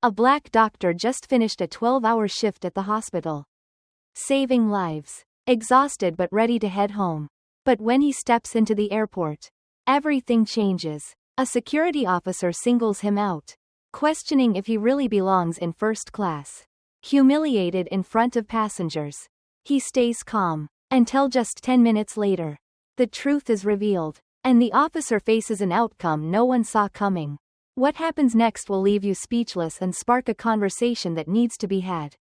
A black doctor just finished a 12-hour shift at the hospital, saving lives. Exhausted but ready to head home. But when he steps into the airport, everything changes. A security officer singles him out, questioning if he really belongs in first class. Humiliated in front of passengers, he stays calm, until just 10 minutes later, the truth is revealed, and the officer faces an outcome no one saw coming. What happens next will leave you speechless and spark a conversation that needs to be had.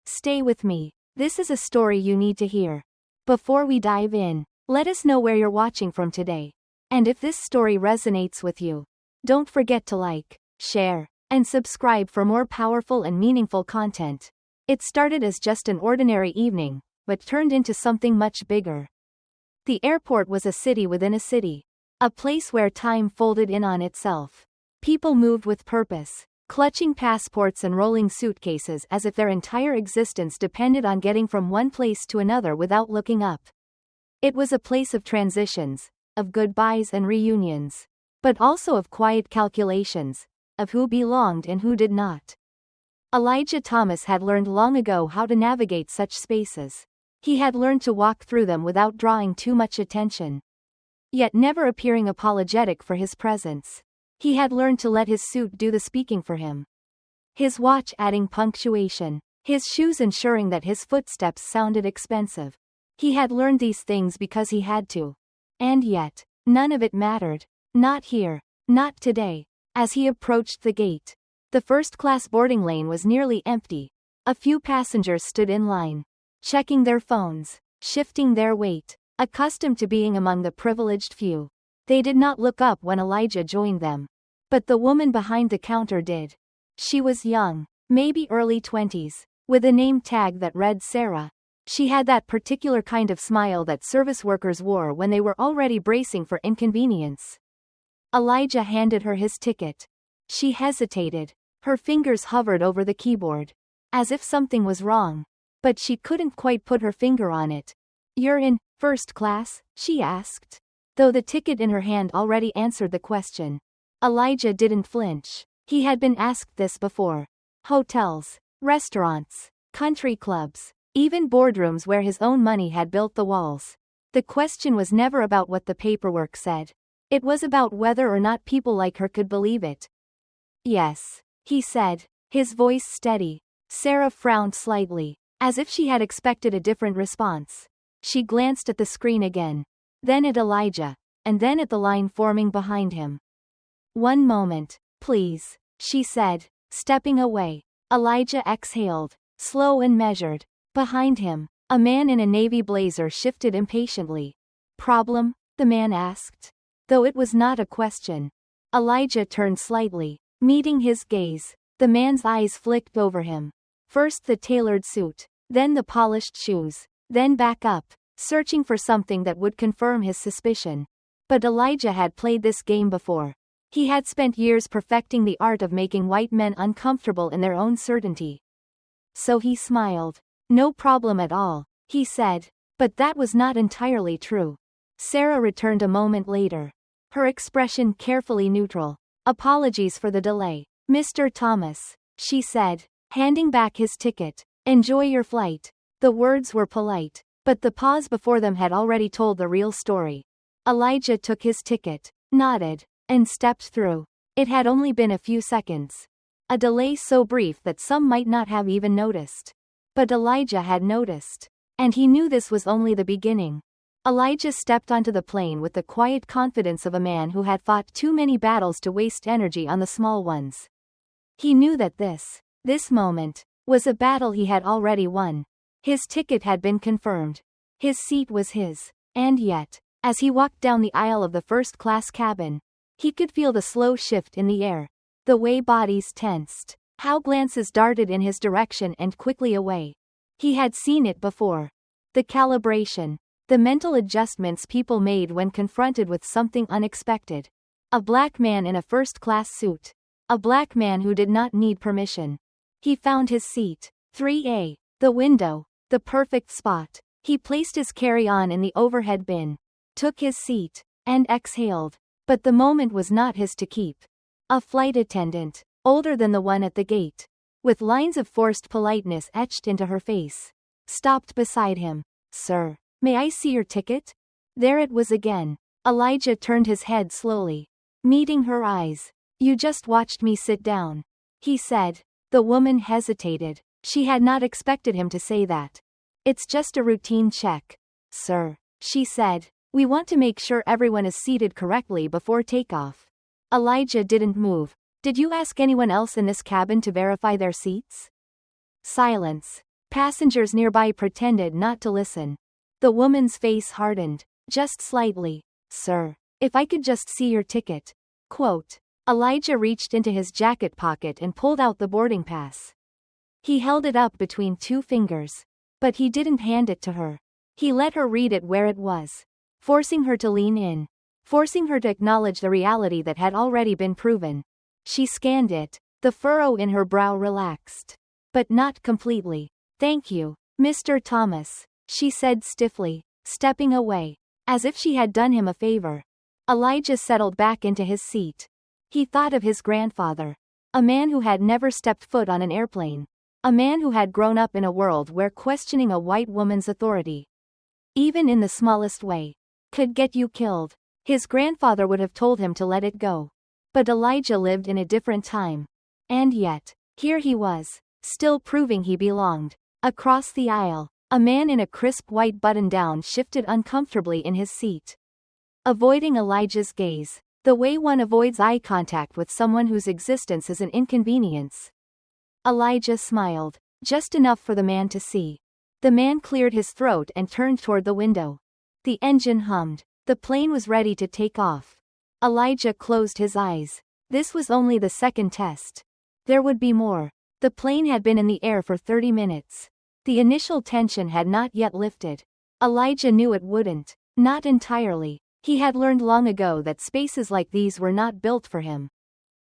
Stay with me. This is a story you need to hear. Before we dive in, let us know where you're watching from today. And if this story resonates with you, don't forget to like, share, and subscribe for more powerful and meaningful content. It started as just an ordinary evening, but turned into something much bigger. The airport was a city within a city. A place where time folded in on itself. People moved with purpose, clutching passports and rolling suitcases as if their entire existence depended on getting from one place to another without looking up. It was a place of transitions, of goodbyes and reunions, but also of quiet calculations, of who belonged and who did not. Elijah Thomas had learned long ago how to navigate such spaces. He had learned to walk through them without drawing too much attention, yet never appearing apologetic for his presence. He had learned to let his suit do the speaking for him. His watch adding punctuation, his shoes ensuring that his footsteps sounded expensive. He had learned these things because he had to. And yet, none of it mattered. Not here. Not today. As he approached the gate, the first-class boarding lane was nearly empty. A few passengers stood in line, checking their phones, shifting their weight, accustomed to being among the privileged few. They did not look up when Elijah joined them. But the woman behind the counter did. She was young, maybe early 20s, with a name tag that read Sarah. She had that particular kind of smile that service workers wore when they were already bracing for inconvenience. Elijah handed her his ticket. She hesitated. Her fingers hovered over the keyboard, as if something was wrong. But she couldn't quite put her finger on it. "You're in first class?" she asked. Though the ticket in her hand already answered the question. Elijah didn't flinch. He had been asked this before. Hotels, restaurants, country clubs, even boardrooms where his own money had built the walls. The question was never about what the paperwork said. It was about whether or not people like her could believe it. "Yes," he said, his voice steady. Sarah frowned slightly, as if she had expected a different response. She glanced at the screen again, then at Elijah, and then at the line forming behind him. "One moment, please," she said, stepping away. Elijah exhaled, slow and measured. Behind him, a man in a navy blazer shifted impatiently. "Problem?" the man asked. Though it was not a question. Elijah turned slightly, meeting his gaze. The man's eyes flicked over him. First the tailored suit, then the polished shoes, then back up, searching for something that would confirm his suspicion. But Elijah had played this game before. He had spent years perfecting the art of making white men uncomfortable in their own certainty. So he smiled. "No problem at all," he said. But that was not entirely true. Sarah returned a moment later, her expression carefully neutral. "Apologies for the delay, Mr. Thomas," she said, handing back his ticket. "Enjoy your flight." The words were polite, but the pause before them had already told the real story. Elijah took his ticket, nodded, and stepped through. It had only been a few seconds. A delay so brief that some might not have even noticed. But Elijah had noticed. And he knew this was only the beginning. Elijah stepped onto the plane with the quiet confidence of a man who had fought too many battles to waste energy on the small ones. He knew that this moment, was a battle he had already won. His ticket had been confirmed. His seat was his. And yet, as he walked down the aisle of the first-class cabin, he could feel the slow shift in the air. The way bodies tensed. How glances darted in his direction and quickly away. He had seen it before. The calibration. The mental adjustments people made when confronted with something unexpected. A black man in a first-class suit. A black man who did not need permission. He found his seat. 3A. The window. The perfect spot. He placed his carry-on in the overhead bin. Took his seat. And exhaled. But the moment was not his to keep. A flight attendant, older than the one at the gate, with lines of forced politeness etched into her face, stopped beside him. Sir, may I see your ticket? There it was again. Elijah turned his head slowly, meeting her eyes. You just watched me sit down, he said. The woman hesitated. She had not expected him to say that. It's just a routine check, sir, she said. We want to make sure everyone is seated correctly before takeoff. Elijah didn't move. Did you ask anyone else in this cabin to verify their seats? Silence. Passengers nearby pretended not to listen. The woman's face hardened, just slightly. Sir, if I could just see your ticket. Quote. Elijah reached into his jacket pocket and pulled out the boarding pass. He held it up between two fingers. But he didn't hand it to her. He let her read it where it was, forcing her to lean in, forcing her to acknowledge the reality that had already been proven. She scanned it, the furrow in her brow relaxed. But not completely. Thank you, Mr. Thomas, she said stiffly, stepping away, as if she had done him a favor. Elijah settled back into his seat. He thought of his grandfather, a man who had never stepped foot on an airplane, a man who had grown up in a world where questioning a white woman's authority, even in the smallest way, could get you killed. His grandfather would have told him to let it go. But Elijah lived in a different time. And yet, here he was, still proving he belonged. Across the aisle, a man in a crisp white button-down shifted uncomfortably in his seat, avoiding Elijah's gaze, the way one avoids eye contact with someone whose existence is an inconvenience. Elijah smiled, just enough for the man to see. The man cleared his throat and turned toward the window. The engine hummed. The plane was ready to take off. Elijah closed his eyes. This was only the second test. There would be more. The plane had been in the air for 30 minutes. The initial tension had not yet lifted. Elijah knew it wouldn't. Not entirely. He had learned long ago that spaces like these were not built for him.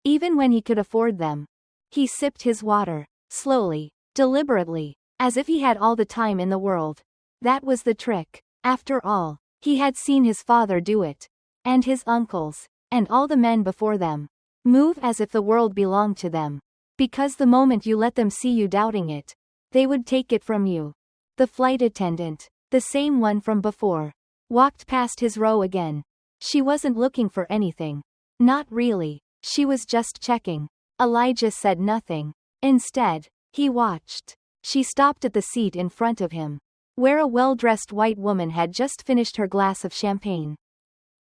Even when he could afford them. He sipped his water, slowly, deliberately, as if he had all the time in the world. That was the trick. After all, he had seen his father do it. And his uncles, and all the men before them. Move as if the world belonged to them. Because the moment you let them see you doubting it, they would take it from you. The flight attendant, the same one from before, walked past his row again. She wasn't looking for anything. Not really. She was just checking. Elijah said nothing. Instead, he watched. She stopped at the seat in front of him, where a well-dressed white woman had just finished her glass of champagne.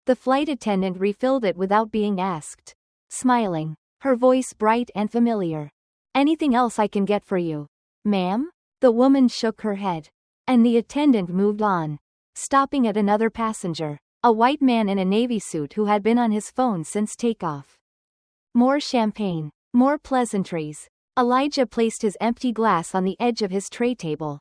The flight attendant refilled it without being asked. Smiling, her voice bright and familiar. Anything else I can get for you, ma'am? The woman shook her head. And the attendant moved on, stopping at another passenger, a white man in a navy suit who had been on his phone since takeoff. More champagne, more pleasantries. Elijah placed his empty glass on the edge of his tray table.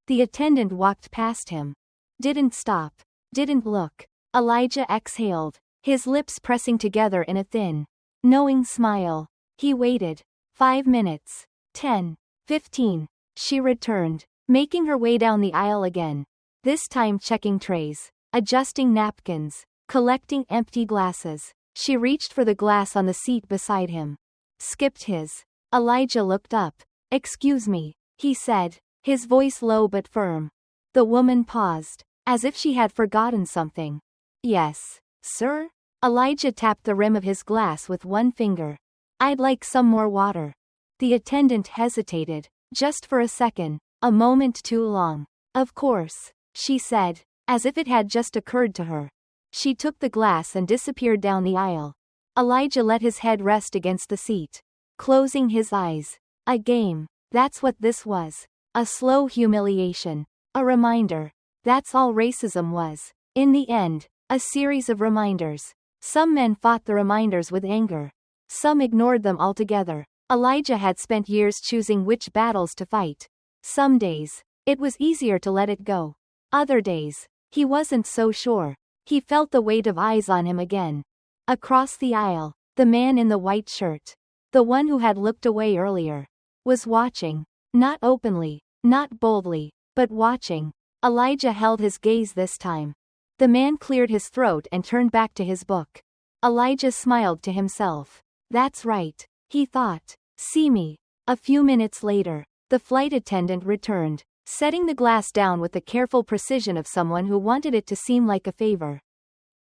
The attendant walked past him. Didn't stop. Didn't look. Elijah exhaled, his lips pressing together in a thin, knowing smile. He waited. 5 minutes. 10. 15. She returned, making her way down the aisle again. This time checking trays, adjusting napkins, collecting empty glasses. She reached for the glass on the seat beside him. Skipped his. Elijah looked up. Excuse me, he said, his voice low but firm. The woman paused, as if she had forgotten something. Yes, sir? Elijah tapped the rim of his glass with one finger. I'd like some more water. The attendant hesitated, just for a second, a moment too long. Of course, she said, as if it had just occurred to her. She took the glass and disappeared down the aisle. Elijah let his head rest against the seat, closing his eyes. A game. That's what this was. A slow humiliation. A reminder. That's all racism was. In the end, a series of reminders. Some men fought the reminders with anger. Some ignored them altogether. Elijah had spent years choosing which battles to fight. Some days, it was easier to let it go. Other days, he wasn't so sure. He felt the weight of eyes on him again. Across the aisle, the man in the white shirt, the one who had looked away earlier, was watching. Not openly, not boldly, but watching. Elijah held his gaze this time. The man cleared his throat and turned back to his book. Elijah smiled to himself. That's right. he thought. See me. A few minutes later, the flight attendant returned, setting the glass down with the careful precision of someone who wanted it to seem like a favor.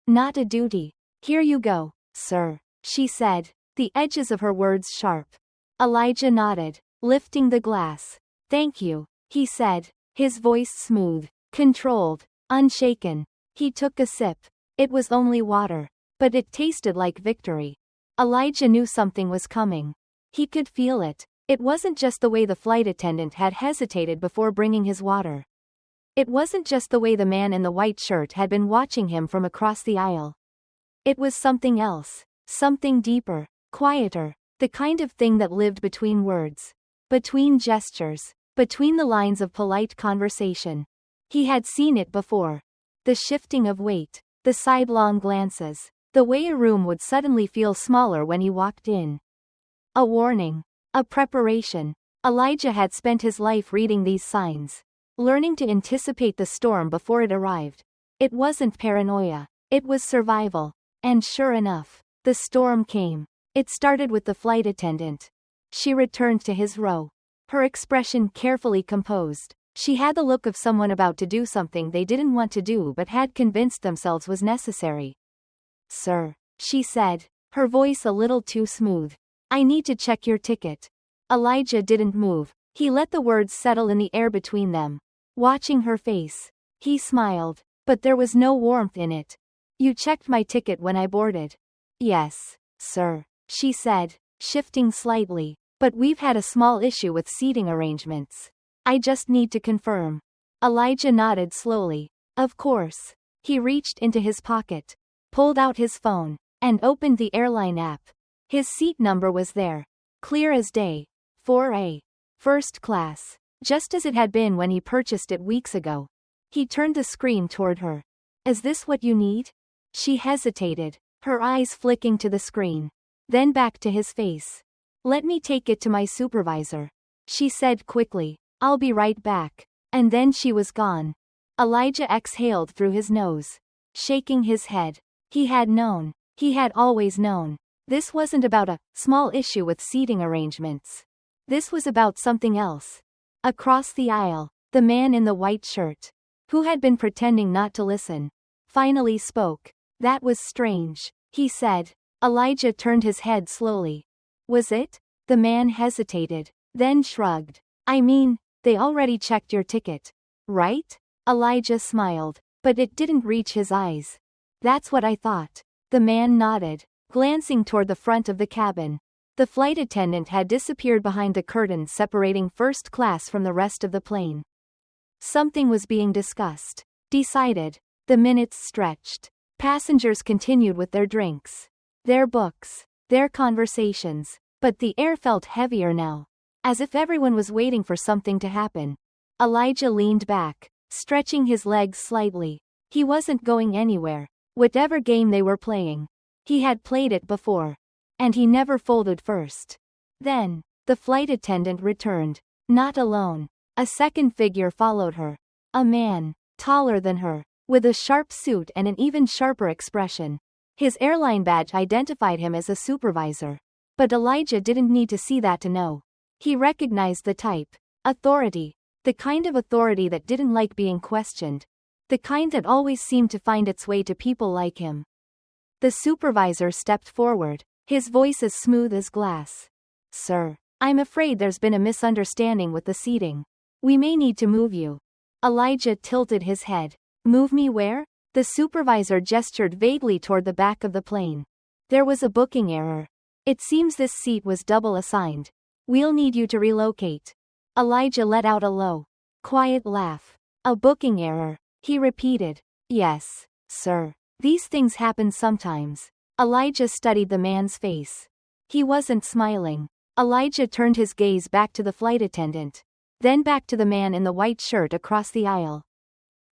Not a duty. Here you go, sir, she said, the edges of her words sharp. Elijah nodded, lifting the glass. Thank you, he said, his voice smooth, controlled, unshaken. He took a sip. It was only water, but it tasted like victory. Elijah knew something was coming. He could feel it. It wasn't just the way the flight attendant had hesitated before bringing his water. It wasn't just the way the man in the white shirt had been watching him from across the aisle. It was something else, something deeper, quieter, the kind of thing that lived between words, between gestures, between the lines of polite conversation. He had seen it before. The shifting of weight, the sidelong glances, the way a room would suddenly feel smaller when he walked in. A warning. A preparation. Elijah had spent his life reading these signs, learning to anticipate the storm before it arrived. It wasn't paranoia. It was survival. And sure enough, the storm came. It started with the flight attendant. She returned to his row, her expression carefully composed. She had the look of someone about to do something they didn't want to do but had convinced themselves was necessary. Sir, she said, her voice a little too smooth. I need to check your ticket. Elijah didn't move. He let the words settle in the air between them. Watching her face, he smiled, but there was no warmth in it. You checked my ticket when I boarded. Yes, sir, she said, shifting slightly, but we've had a small issue with seating arrangements. I just need to confirm. Elijah nodded slowly. Of course. He reached into his pocket, pulled out his phone, and opened the airline app. His seat number was there, clear as day, 4A, first class, just as it had been when he purchased it weeks ago. He turned the screen toward her. Is this what you need? She hesitated, her eyes flicking to the screen, then back to his face. Let me take it to my supervisor, she said quickly. I'll be right back. And then she was gone. Elijah exhaled through his nose, shaking his head. He had known. He had always known. This wasn't about a small issue with seating arrangements. This was about something else. Across the aisle, the man in the white shirt, who had been pretending not to listen, finally spoke. That was strange, he said. Elijah turned his head slowly. Was it? The man hesitated, then shrugged. I mean, they already checked your ticket, right? Elijah smiled, but it didn't reach his eyes. That's what I thought. The man nodded, glancing toward the front of the cabin. The flight attendant had disappeared behind the curtain separating first class from the rest of the plane. Something was being discussed. Decided. The minutes stretched. Passengers continued with their drinks, their books, their conversations, but the air felt heavier now, as if everyone was waiting for something to happen. Elijah leaned back, stretching his legs slightly. He wasn't going anywhere. Whatever game they were playing, he had played it before. And he never folded first. Then, the flight attendant returned. Not alone. A second figure followed her. A man, taller than her, with a sharp suit and an even sharper expression. His airline badge identified him as a supervisor. But Elijah didn't need to see that to know. He recognized the type. Authority. The kind of authority that didn't like being questioned. The kind that always seemed to find its way to people like him. The supervisor stepped forward, his voice as smooth as glass. Sir, I'm afraid there's been a misunderstanding with the seating. We may need to move you. Elijah tilted his head. Move me where? The supervisor gestured vaguely toward the back of the plane. There was a booking error. It seems this seat was double assigned. We'll need you to relocate. Elijah let out a low, quiet laugh. A booking error, he repeated. Yes, sir. These things happen sometimes. Elijah studied the man's face. He wasn't smiling. Elijah turned his gaze back to the flight attendant, then back to the man in the white shirt across the aisle,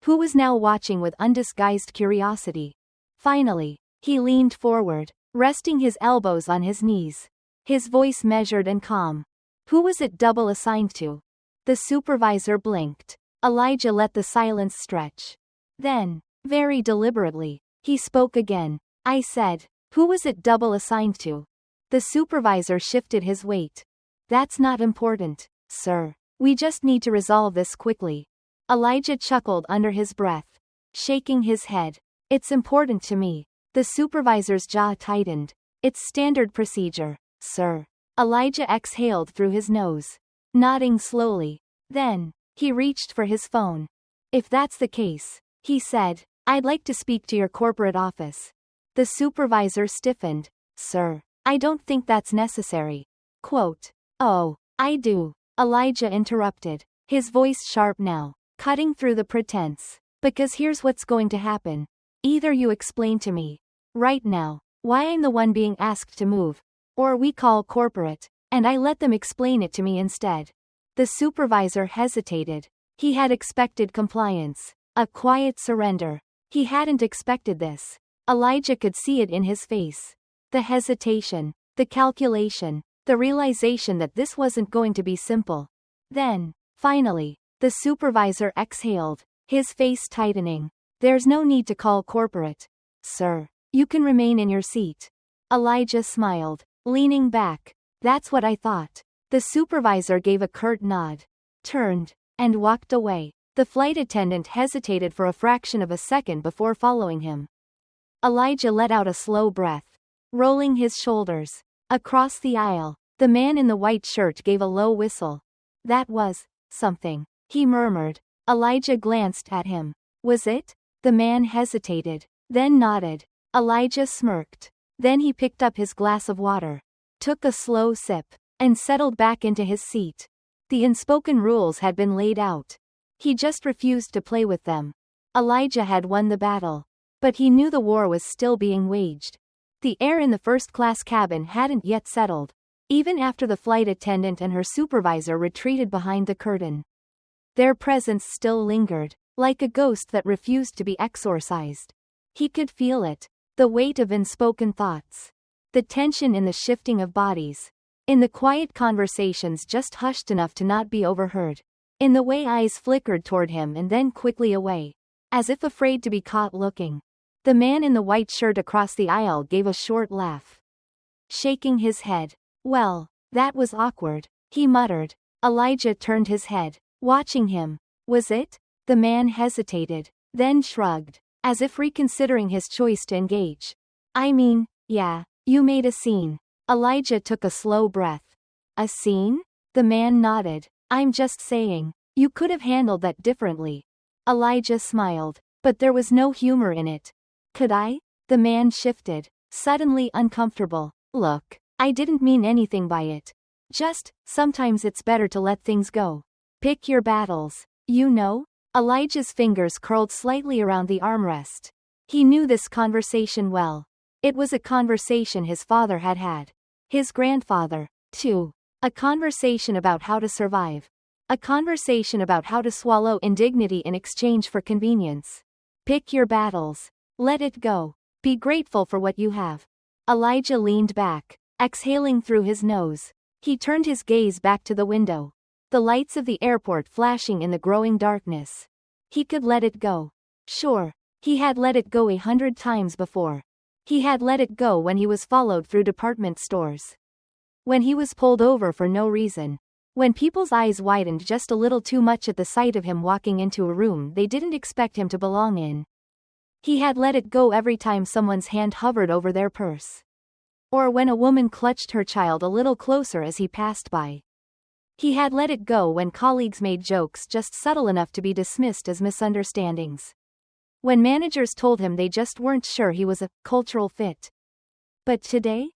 who was now watching with undisguised curiosity. Finally, he leaned forward, resting his elbows on his knees, his voice measured and calm. Who was it double assigned to? The supervisor blinked. Elijah let the silence stretch. Then, very deliberately, he spoke again. I said, who was it double assigned to? The supervisor shifted his weight. That's not important, sir. We just need to resolve this quickly. Elijah chuckled under his breath, shaking his head. It's important to me. The supervisor's jaw tightened. It's standard procedure, sir. Elijah exhaled through his nose, nodding slowly. Then, he reached for his phone. If that's the case, he said, I'd like to speak to your corporate office. The supervisor stiffened. Sir, I don't think that's necessary. Quote. Oh, I do. Elijah interrupted, his voice sharp now, cutting through the pretense. Because here's what's going to happen. Either you explain to me, right now, why I'm the one being asked to move, or we call corporate, and I let them explain it to me instead. The supervisor hesitated. He had expected compliance, a quiet surrender. He hadn't expected this. Elijah could see it in his face. The hesitation, the calculation, the realization that this wasn't going to be simple. Then, finally, the supervisor exhaled, his face tightening. There's no need to call corporate. Sir, you can remain in your seat. Elijah smiled, leaning back. That's what I thought. The supervisor gave a curt nod, turned, and walked away. The flight attendant hesitated for a fraction of a second before following him. Elijah let out a slow breath, rolling his shoulders. Across the aisle, the man in the white shirt gave a low whistle. That was something, he murmured. Elijah glanced at him. Was it? The man hesitated, then nodded. Elijah smirked. Then he picked up his glass of water, took a slow sip, and settled back into his seat. The unspoken rules had been laid out. He just refused to play with them. Elijah had won the battle, but he knew the war was still being waged. The air in the first-class cabin hadn't yet settled, even after the flight attendant and her supervisor retreated behind the curtain. Their presence still lingered, like a ghost that refused to be exorcised. He could feel it, the weight of unspoken thoughts, the tension in the shifting of bodies, in the quiet conversations just hushed enough to not be overheard, in the way eyes flickered toward him and then quickly away, as if afraid to be caught looking. The man in the white shirt across the aisle gave a short laugh, shaking his head. Well, that was awkward, he muttered. Elijah turned his head, watching him. Was it? The man hesitated, then shrugged, as if reconsidering his choice to engage. I mean, yeah, you made a scene. Elijah took a slow breath. A scene? The man nodded. I'm just saying, you could have handled that differently. Elijah smiled, but there was no humor in it. Could I? The man shifted, suddenly uncomfortable. Look, I didn't mean anything by it. Just, sometimes it's better to let things go. Pick your battles, you know? Elijah's fingers curled slightly around the armrest. He knew this conversation well. It was a conversation his father had had. His grandfather, too. A conversation about how to survive. A conversation about how to swallow indignity in exchange for convenience. Pick your battles. Let it go. Be grateful for what you have. Elijah leaned back, exhaling through his nose. He turned his gaze back to the window. The lights of the airport flashing in the growing darkness. He could let it go. Sure, he had let it go 100 times before. He had let it go when he was followed through department stores. When he was pulled over for no reason. When people's eyes widened just a little too much at the sight of him walking into a room they didn't expect him to belong in. He had let it go every time someone's hand hovered over their purse. Or when a woman clutched her child a little closer as he passed by. He had let it go when colleagues made jokes just subtle enough to be dismissed as misunderstandings. When managers told him they just weren't sure he was a cultural fit. But today,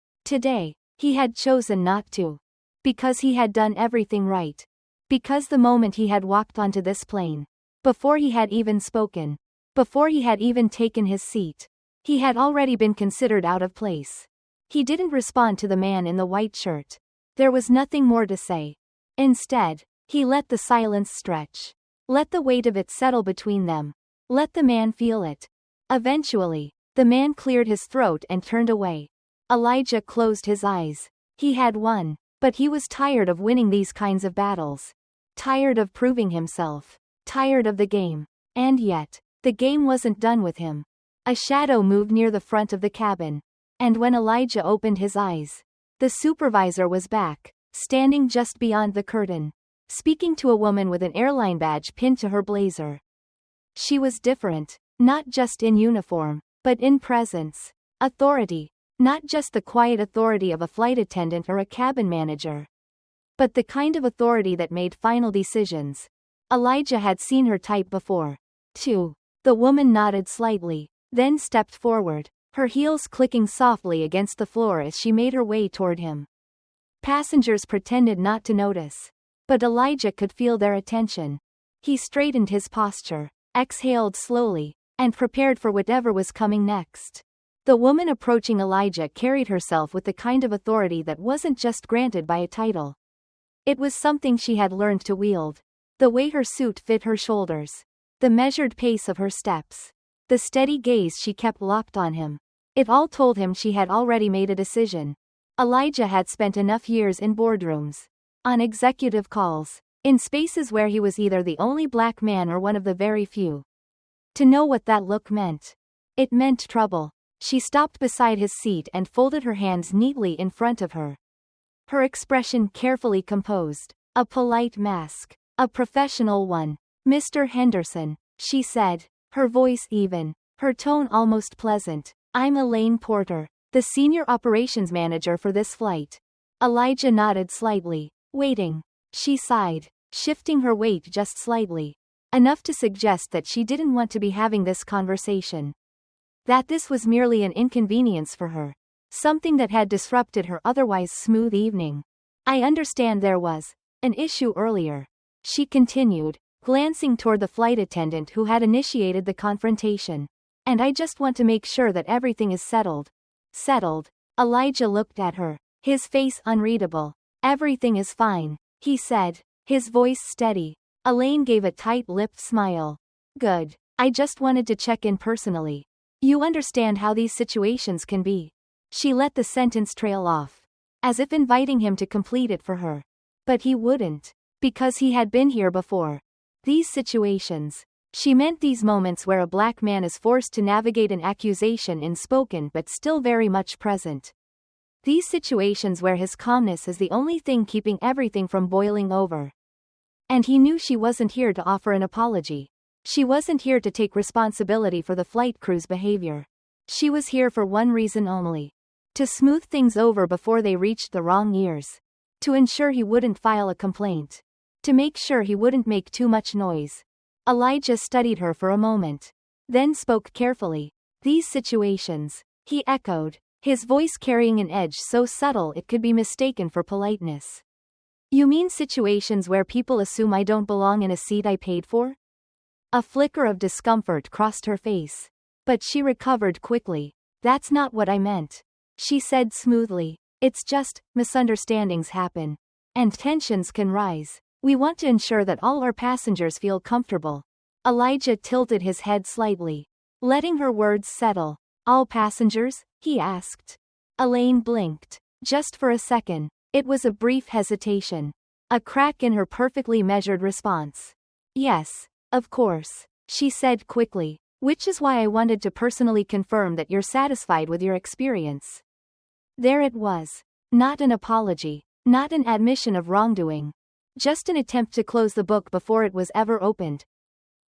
he had chosen not to. Because he had done everything right. Because the moment he had walked onto this plane, before he had even spoken, before he had even taken his seat, he had already been considered out of place. He didn't respond to the man in the white shirt. There was nothing more to say. Instead, he let the silence stretch. Let the weight of it settle between them. Let the man feel it. Eventually, the man cleared his throat and turned away. Elijah closed his eyes. He had won, but he was tired of winning these kinds of battles. Tired of proving himself. Tired of the game. And yet, the game wasn't done with him. A shadow moved near the front of the cabin. And when Elijah opened his eyes, The supervisor was back, standing just beyond the curtain, speaking to a woman with an airline badge pinned to her blazer. She was different, not just in uniform, but in presence. Authority. Not just the quiet authority of a flight attendant or a cabin manager, but the kind of authority that made final decisions. Elijah had seen her type before, too. The woman nodded slightly, then stepped forward, her heels clicking softly against the floor as she made her way toward him. Passengers pretended not to notice, but Elijah could feel their attention. He straightened his posture, exhaled slowly, and prepared for whatever was coming next. The woman approaching Elijah carried herself with the kind of authority that wasn't just granted by a title. It was something she had learned to wield. The way her suit fit her shoulders, the measured pace of her steps, the steady gaze she kept locked on him. It all told him she had already made a decision. Elijah had spent enough years in boardrooms, on executive calls, in spaces where he was either the only black man or one of the very few, to know what that look meant. It meant trouble. She stopped beside his seat and folded her hands neatly in front of her. Her expression carefully composed. A polite mask. A professional one. "Mr. Henderson," she said, her voice even, her tone almost pleasant. "I'm Elaine Porter, the senior operations manager for this flight." Elijah nodded slightly. "Waiting." She sighed, shifting her weight just slightly, enough to suggest that she didn't want to be having this conversation. That this was merely an inconvenience for her. Something that had disrupted her otherwise smooth evening. "I understand there was an issue earlier," she continued, glancing toward the flight attendant who had initiated the confrontation. "And I just want to make sure that everything is settled." "Settled?" Elijah looked at her, his face unreadable. "Everything is fine," he said, his voice steady. Elaine gave a tight-lipped smile. "Good. I just wanted to check in personally. You understand how these situations can be." She let the sentence trail off, as if inviting him to complete it for her. But he wouldn't, because he had been here before. These situations. She meant these moments where a black man is forced to navigate an accusation in spoken but still very much present. These situations where his calmness is the only thing keeping everything from boiling over. And he knew she wasn't here to offer an apology. She wasn't here to take responsibility for the flight crew's behavior. She was here for one reason only. To smooth things over before they reached the wrong ears. To ensure he wouldn't file a complaint. To make sure he wouldn't make too much noise. Elijah studied her for a moment, then spoke carefully. "These situations," he echoed, his voice carrying an edge so subtle it could be mistaken for politeness. "You mean situations where people assume I don't belong in a seat I paid for?" A flicker of discomfort crossed her face, but she recovered quickly. "That's not what I meant," she said smoothly. "It's just, misunderstandings happen. And tensions can rise. We want to ensure that all our passengers feel comfortable." Elijah tilted his head slightly, letting her words settle. "All passengers?" he asked. Elaine blinked, just for a second. It was a brief hesitation, a crack in her perfectly measured response. "Yes, of course," she said quickly, "which is why I wanted to personally confirm that you're satisfied with your experience." There it was. Not an apology, not an admission of wrongdoing. Just an attempt to close the book before it was ever opened.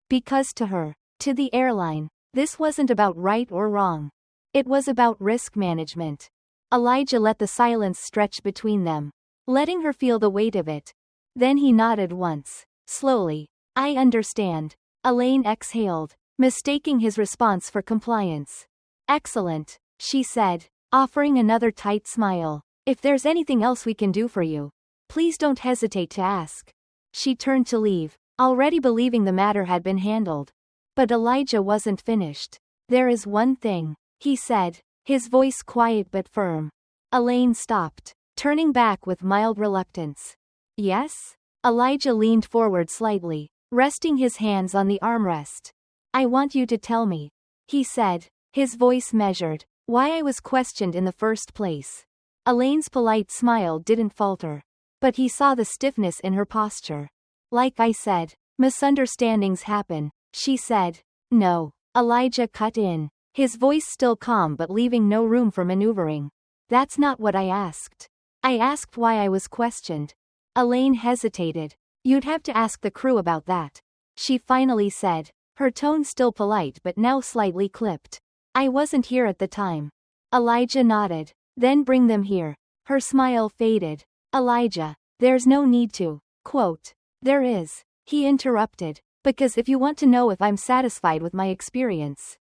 Because to her, to the airline, this wasn't about right or wrong. It was about risk management. Elijah let the silence stretch between them, letting her feel the weight of it. Then he nodded once, slowly. "I understand." Elaine exhaled, mistaking his response for compliance. "Excellent," she said, offering another tight smile. "If there's anything else we can do for you, please don't hesitate to ask." She turned to leave, already believing the matter had been handled. But Elijah wasn't finished. "There is one thing," he said, his voice quiet but firm. Elaine stopped, turning back with mild reluctance. "Yes?" Elijah leaned forward slightly, resting his hands on the armrest. "I want you to tell me," he said, his voice measured, "why I was questioned in the first place." Elaine's polite smile didn't falter, but he saw the stiffness in her posture. "Like I said, misunderstandings happen," she said. "No," Elijah cut in, his voice still calm but leaving no room for maneuvering. "That's not what I asked." I asked why I was questioned. Elaine hesitated. You'd have to ask the crew about that, she finally said, her tone still polite but now slightly clipped. I wasn't here at the time. Elijah nodded. Then bring them here. Her smile faded. Elijah, there's no need to. Quote. There is. He interrupted. Because if you want to know if I'm satisfied with my experience,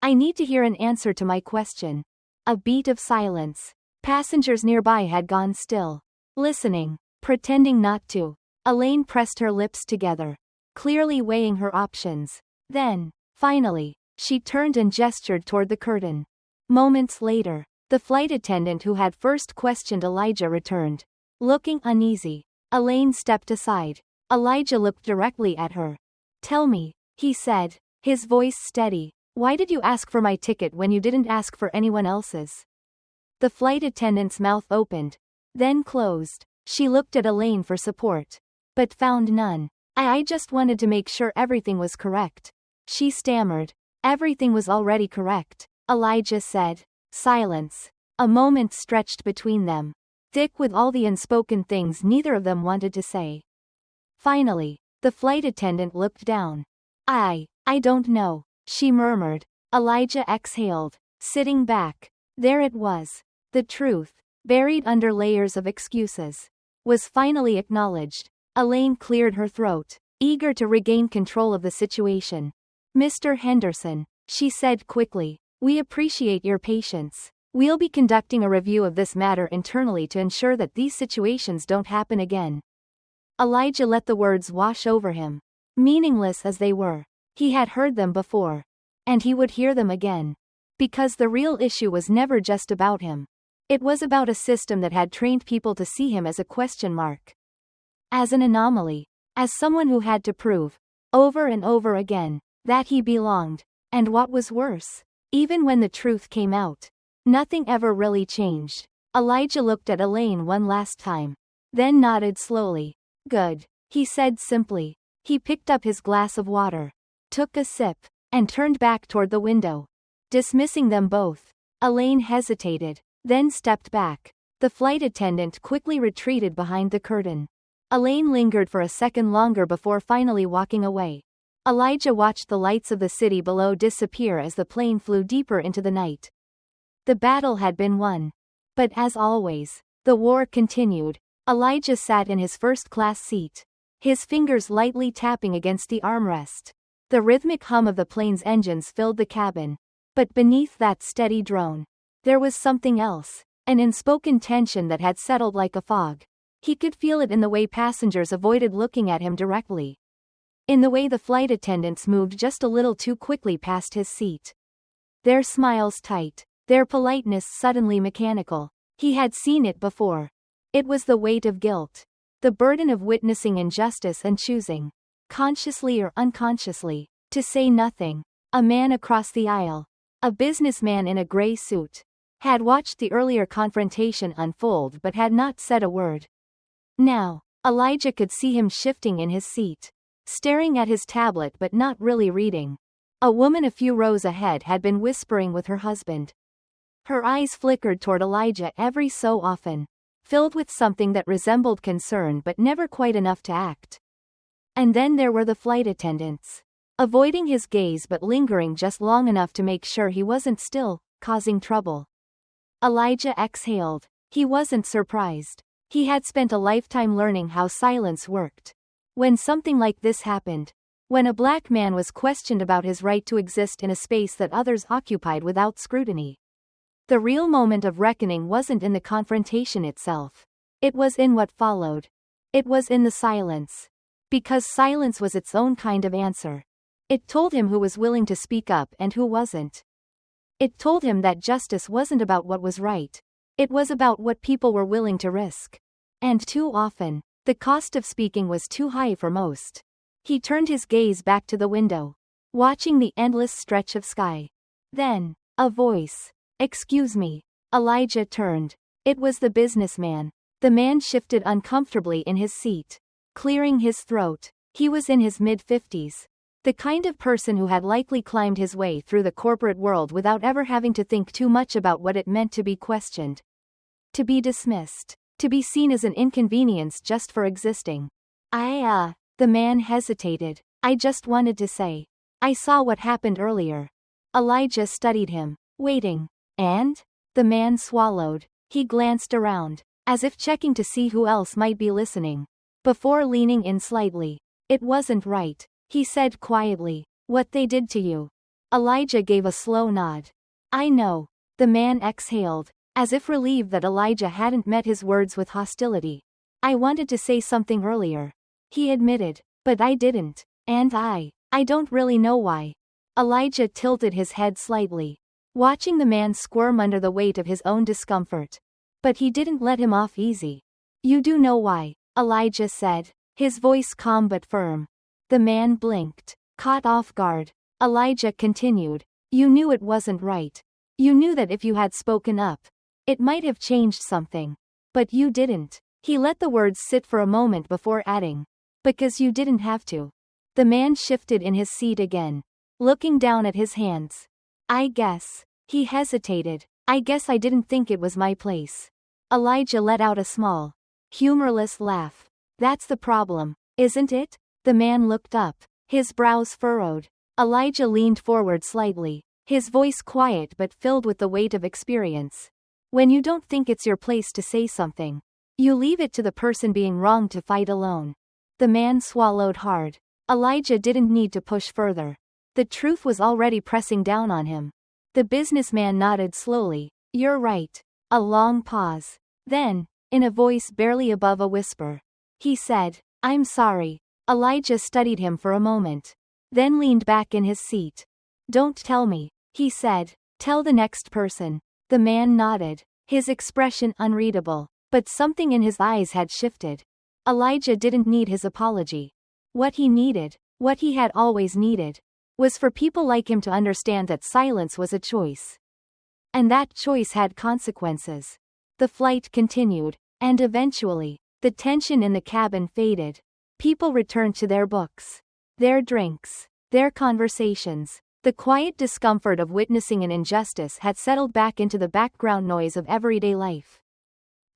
I need to hear an answer to my question. A beat of silence. Passengers nearby had gone still. Listening. Pretending not to. Elaine pressed her lips together, clearly weighing her options. Then, finally, she turned and gestured toward the curtain. Moments later, the flight attendant who had first questioned Elijah returned. Looking uneasy, Elaine stepped aside. Elijah looked directly at her. Tell me, he said, his voice steady. Why did you ask for my ticket when you didn't ask for anyone else's? The flight attendant's mouth opened, then closed. She looked at Elaine for support, but found none. I just wanted to make sure everything was correct, she stammered. Everything was already correct, Elijah said. Silence. A moment stretched between them, thick with all the unspoken things neither of them wanted to say. Finally, the flight attendant looked down. I don't know, she murmured. Elijah exhaled, sitting back. There it was. The truth, buried under layers of excuses, was finally acknowledged. Elaine cleared her throat, eager to regain control of the situation. Mr. Henderson, she said quickly, we appreciate your patience. We'll be conducting a review of this matter internally to ensure that these situations don't happen again. Elijah let the words wash over him. Meaningless as they were, he had heard them before. And he would hear them again. Because the real issue was never just about him. It was about a system that had trained people to see him as a question mark. As an anomaly. As someone who had to prove, over and over again, that he belonged. And what was worse, even when the truth came out, nothing ever really changed. Elijah looked at Elaine one last time. Then nodded slowly. Good, he said simply. He picked up his glass of water, took a sip, and turned back toward the window, dismissing them both. Elaine hesitated, then stepped back. The flight attendant quickly retreated behind the curtain. Elaine lingered for a second longer before finally walking away. Elijah watched the lights of the city below disappear as the plane flew deeper into the night. The battle had been won. But as always, the war continued. Elijah sat in his first-class seat, his fingers lightly tapping against the armrest. The rhythmic hum of the plane's engines filled the cabin. But beneath that steady drone, there was something else, an unspoken tension that had settled like a fog. He could feel it in the way passengers avoided looking at him directly. In the way the flight attendants moved just a little too quickly past his seat. Their smiles tight, their politeness suddenly mechanical. He had seen it before. It was the weight of guilt. The burden of witnessing injustice and choosing, consciously or unconsciously, to say nothing. A man across the aisle, a businessman in a gray suit, had watched the earlier confrontation unfold but had not said a word. Now, Elijah could see him shifting in his seat, staring at his tablet but not really reading. A woman a few rows ahead had been whispering with her husband. Her eyes flickered toward Elijah every so often, filled with something that resembled concern but never quite enough to act. And then there were the flight attendants, avoiding his gaze but lingering just long enough to make sure he wasn't still causing trouble. Elijah exhaled. He wasn't surprised. He had spent a lifetime learning how silence worked. When something like this happened, when a black man was questioned about his right to exist in a space that others occupied without scrutiny, the real moment of reckoning wasn't in the confrontation itself. It was in what followed. It was in the silence. Because silence was its own kind of answer. It told him who was willing to speak up and who wasn't. It told him that justice wasn't about what was right. It was about what people were willing to risk. And too often, the cost of speaking was too high for most. He turned his gaze back to the window, watching the endless stretch of sky. Then, a voice. Excuse me. Elijah turned. It was the businessman. The man shifted uncomfortably in his seat, clearing his throat. He was in his mid-50s. The kind of person who had likely climbed his way through the corporate world without ever having to think too much about what it meant to be questioned. To be dismissed. To be seen as an inconvenience just for existing. The man hesitated. I just wanted to say. I saw what happened earlier. Elijah studied him, waiting. And? The man swallowed. He glanced around, as if checking to see who else might be listening. Before leaning in slightly. It wasn't right, he said quietly. What they did to you. Elijah gave a slow nod. I know. The man exhaled, as if relieved that Elijah hadn't met his words with hostility. I wanted to say something earlier. He admitted, but I didn't. And I don't really know why. Elijah tilted his head slightly, watching the man squirm under the weight of his own discomfort. But he didn't let him off easy. You do know why, Elijah said, his voice calm but firm. The man blinked, caught off guard. Elijah continued. You knew it wasn't right. You knew that if you had spoken up, it might have changed something. But you didn't. He let the words sit for a moment before adding. Because you didn't have to. The man shifted in his seat again, looking down at his hands. I guess. He hesitated. I guess I didn't think it was my place. Elijah let out a small, humorless laugh. That's the problem, isn't it? The man looked up, his brows furrowed. Elijah leaned forward slightly, his voice quiet but filled with the weight of experience. When you don't think it's your place to say something, you leave it to the person being wronged to fight alone. The man swallowed hard. Elijah didn't need to push further. The truth was already pressing down on him. The businessman nodded slowly. You're right. A long pause. Then, in a voice barely above a whisper, he said, I'm sorry. Elijah studied him for a moment, then leaned back in his seat. Don't tell me, he said. Tell the next person. The man nodded, his expression unreadable, but something in his eyes had shifted. Elijah didn't need his apology. What he needed, what he had always needed, was for people like him to understand that silence was a choice. And that choice had consequences. The flight continued, and eventually, the tension in the cabin faded. People returned to their books, their drinks, their conversations. The quiet discomfort of witnessing an injustice had settled back into the background noise of everyday life.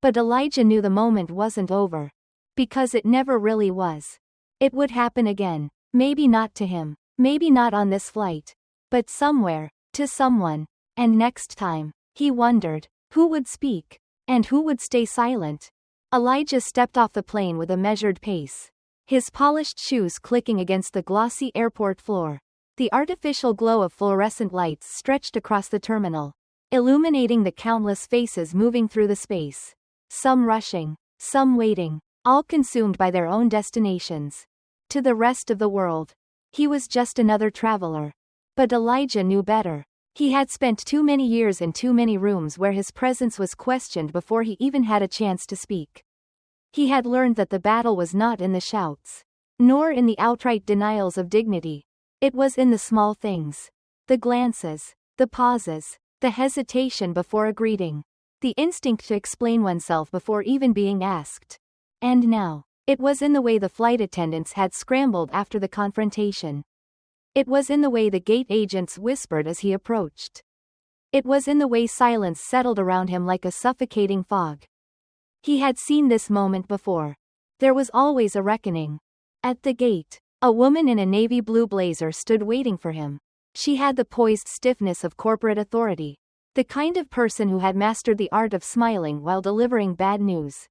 But Elijah knew the moment wasn't over. Because it never really was. It would happen again. Maybe not to him. Maybe not on this flight. But somewhere, to someone. And next time, he wondered, who would speak? And who would stay silent? Elijah stepped off the plane with a measured pace, his polished shoes clicking against the glossy airport floor. The artificial glow of fluorescent lights stretched across the terminal, illuminating the countless faces moving through the space. Some rushing, some waiting, all consumed by their own destinations. To the rest of the world, he was just another traveler. But Elijah knew better. He had spent too many years in too many rooms where his presence was questioned before he even had a chance to speak. He had learned that the battle was not in the shouts, nor in the outright denials of dignity. It was in the small things. The glances, the pauses, the hesitation before a greeting, the instinct to explain oneself before even being asked. And now, it was in the way the flight attendants had scrambled after the confrontation. It was in the way the gate agents whispered as he approached. It was in the way silence settled around him like a suffocating fog. He had seen this moment before. There was always a reckoning. At the gate, a woman in a navy blue blazer stood waiting for him. She had the poised stiffness of corporate authority. The kind of person who had mastered the art of smiling while delivering bad news.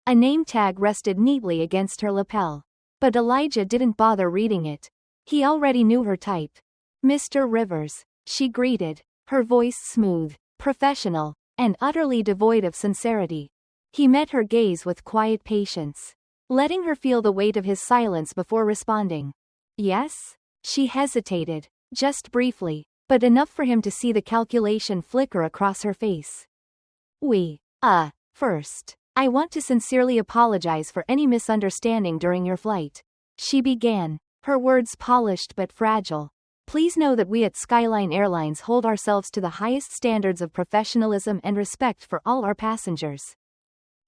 A name tag rested neatly against her lapel. But Elijah didn't bother reading it. He already knew her type. Mr. Rivers, she greeted, her voice smooth, professional, and utterly devoid of sincerity. He met her gaze with quiet patience, letting her feel the weight of his silence before responding. Yes? She hesitated, just briefly, but enough for him to see the calculation flicker across her face. First, I want to sincerely apologize for any misunderstanding during your flight. She began, her words polished but fragile. Please know that we at Skyline Airlines hold ourselves to the highest standards of professionalism and respect for all our passengers.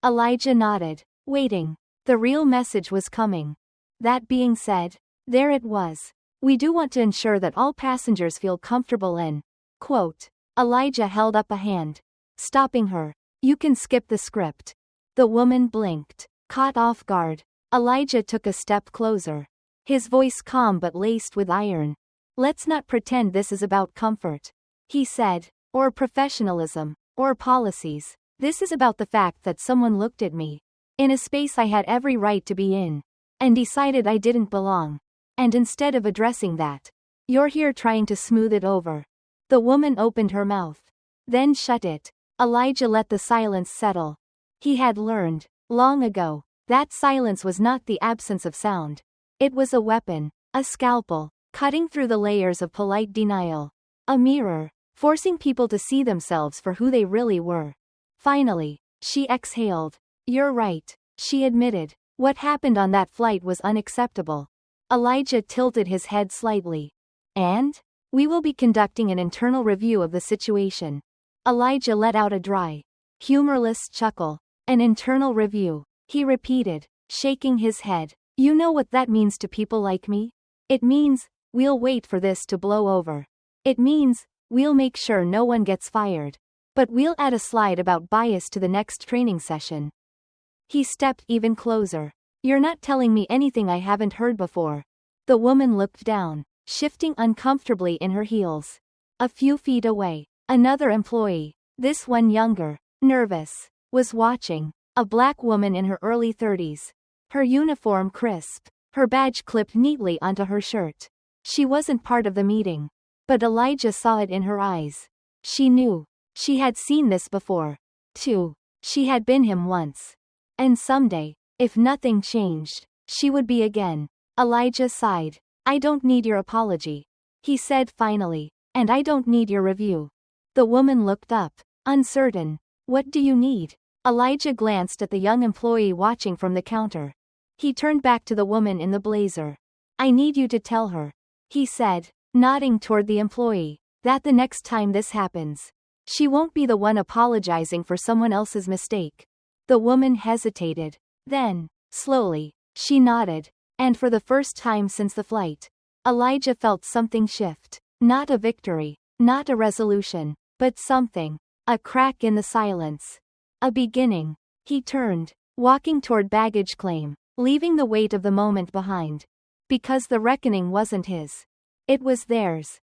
Elijah nodded, waiting. The real message was coming. That being said, there it was. We do want to ensure that all passengers feel comfortable and, quote, Elijah held up a hand, stopping her. You can skip the script. The woman blinked, caught off guard. Elijah took a step closer. His voice calm but laced with iron. "Let's not pretend this is about comfort," he said, "or professionalism, or policies. This is about the fact that someone looked at me, in a space I had every right to be in, and decided I didn't belong. And instead of addressing that, you're here trying to smooth it over." The woman opened her mouth, then shut it. Elijah let the silence settle. He had learned, long ago, that silence was not the absence of sound. It was a weapon, a scalpel, cutting through the layers of polite denial. A mirror, forcing people to see themselves for who they really were. Finally, she exhaled. "You're right," she admitted. "What happened on that flight was unacceptable." Elijah tilted his head slightly. "And? We will be conducting an internal review of the situation." Elijah let out a dry, humorless chuckle. "An internal review," he repeated, shaking his head. "You know what that means to people like me? It means, we'll wait for this to blow over. It means, we'll make sure no one gets fired. But we'll add a slide about bias to the next training session." He stepped even closer. "You're not telling me anything I haven't heard before." The woman looked down, shifting uncomfortably in her heels. A few feet away, another employee, this one younger, nervous, was watching. A black woman in her early 30s. Her uniform crisp, her badge clipped neatly onto her shirt. She wasn't part of the meeting, but Elijah saw it in her eyes. She knew. She had seen this before, too. She had been him once. And someday, if nothing changed, she would be again. Elijah sighed. "I don't need your apology," he said finally. "And I don't need your review." The woman looked up, uncertain. "What do you need?" Elijah glanced at the young employee watching from the counter. He turned back to the woman in the blazer. "I need you to tell her," he said, nodding toward the employee, "that the next time this happens, she won't be the one apologizing for someone else's mistake." The woman hesitated. Then, slowly, she nodded, and for the first time since the flight, Elijah felt something shift. Not a victory, not a resolution, but something. A crack in the silence. A beginning. He turned, walking toward baggage claim, leaving the weight of the moment behind. Because the reckoning wasn't his. It was theirs.